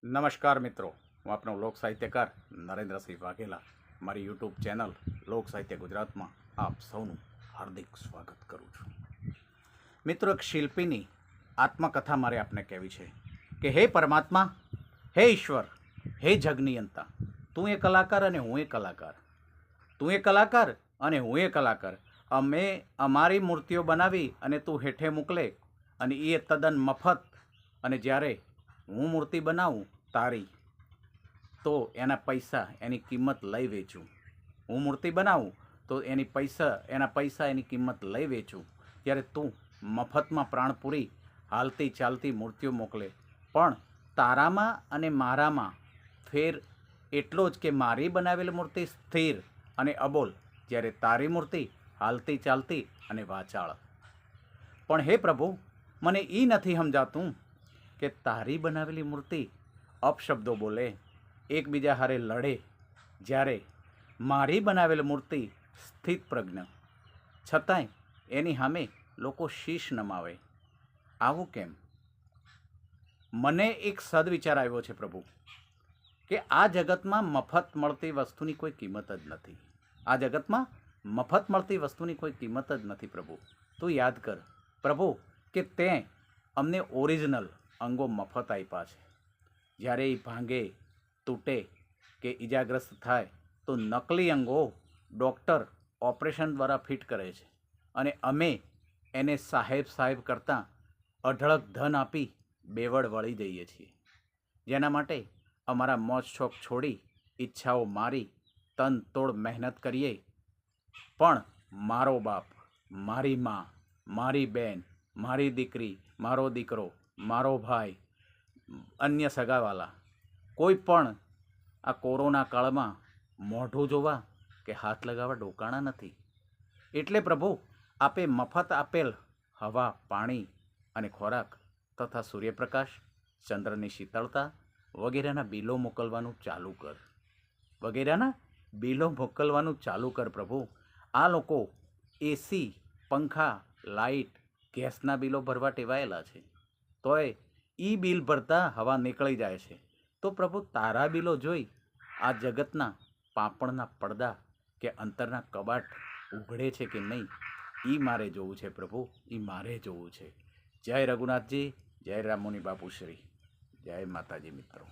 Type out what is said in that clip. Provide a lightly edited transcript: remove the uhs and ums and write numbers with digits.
નમસ્કાર મિત્રો, હું આપનો લોક સાહિત્યકાર નરેન્દ્રસિંહ વાઘેલા મારી યુટ્યુબ ચેનલ લોક સાહિત્ય ગુજરાતમાં આપ સૌનું હાર્દિક સ્વાગત કરું છું. મિત્રો, એક શિલ્પીની આત્મકથા મારે આપને કહેવી છે કે હે પરમાત્મા, હે ઈશ્વર, હે જગનિયંતા, તું એ કલાકાર અને હું એ કલાકાર, તું એ કલાકાર અને હું એ કલાકાર. અમે અમારી મૂર્તિઓ બનાવી અને તું હેઠે મોકલે અને એ તદ્દન મફત. અને જ્યારે હું મૂર્તિ બનાવું તારી તો એના પૈસા એની કિંમત લઈ વેચું. હું મૂર્તિ બનાવું તો એના પૈસા એની કિંમત લઈ વેચું. ત્યારે તું મફતમાં પ્રાણપુરી હાલતી ચાલતી મૂર્તિઓ મોકલે. પણ તારામાં અને મારામાં ફેર એટલો જ કે મારી બનાવેલી મૂર્તિ સ્થિર અને અબોલ, જ્યારે તારી મૂર્તિ હાલતી ચાલતી અને વાચાળ. પણ હે પ્રભુ, મને એ નથી સમજાતું કે તારી બનાવેલી મૂર્તિ અપશબ્દો બોલે, એકબીજા હારે લડે, જ્યારે મારી બનાવેલી મૂર્તિ સ્થિત પ્રજ્ઞ, છતાંય એની સામે લોકો શીશ નમાવે. આવું કેમ? મને એક સદવિચાર આવ્યો છે પ્રભુ, કે આ જગતમાં મફત મળતી વસ્તુની કોઈ કિંમત જ નથી. આ જગતમાં મફત મળતી વસ્તુની કોઈ કિંમત જ નથી પ્રભુ. તું યાદ કર પ્રભુ કે તે અમને ઓરિજિનલ અંગો મફત આપ્યા છે. જ્યારે એ ભાંગે, તૂટે કે ઈજાગ્રસ્ત થાય તો નકલી અંગો ડૉક્ટર ઓપરેશન દ્વારા ફિટ કરે છે અને અમે એને સાહેબ કરતાં અઢળક ધન આપી બેવડ વળી જઈએ છીએ. જેના માટે અમારા મોજ શોખ છોડી, ઈચ્છાઓ મારી, તન તોડ મહેનત કરીએ, પણ મારો બાપ, મારી મા, મારી બહેન, મારી દીકરી, મારો દીકરો, મારો ભાઈ, અન્ય સગાવાલા કોઈ પણ આ કોરોના કાળમાં મોઢું જોવા કે હાથ લગાવવા ડોકાણા નથી. એટલે પ્રભુ, આપે મફત આપેલ હવા, પાણી અને ખોરાક તથા સૂર્યપ્રકાશ, ચંદ્રની શીતળતા વગેરેના બિલો મોકલવાનું ચાલુ કર પ્રભુ. આ લોકો એસી, પંખા, લાઇટ, ગેસના બિલો ભરવા ટેવાયેલા છે, તોય બિલ ભરતા હવા નીકળી જાય છે. તો પ્રભુ, તારા બિલો જોઈ આ જગતના પાપણના પડદા કે અંતરના કબાટ ઉઘડે છે કે નહીં, એ મારે જોવું છે પ્રભુ, એ મારે જોવું છે. જય રઘુનાથજી, જય રામુની બાપુશ્રી, જય માતાજી મિત્રો.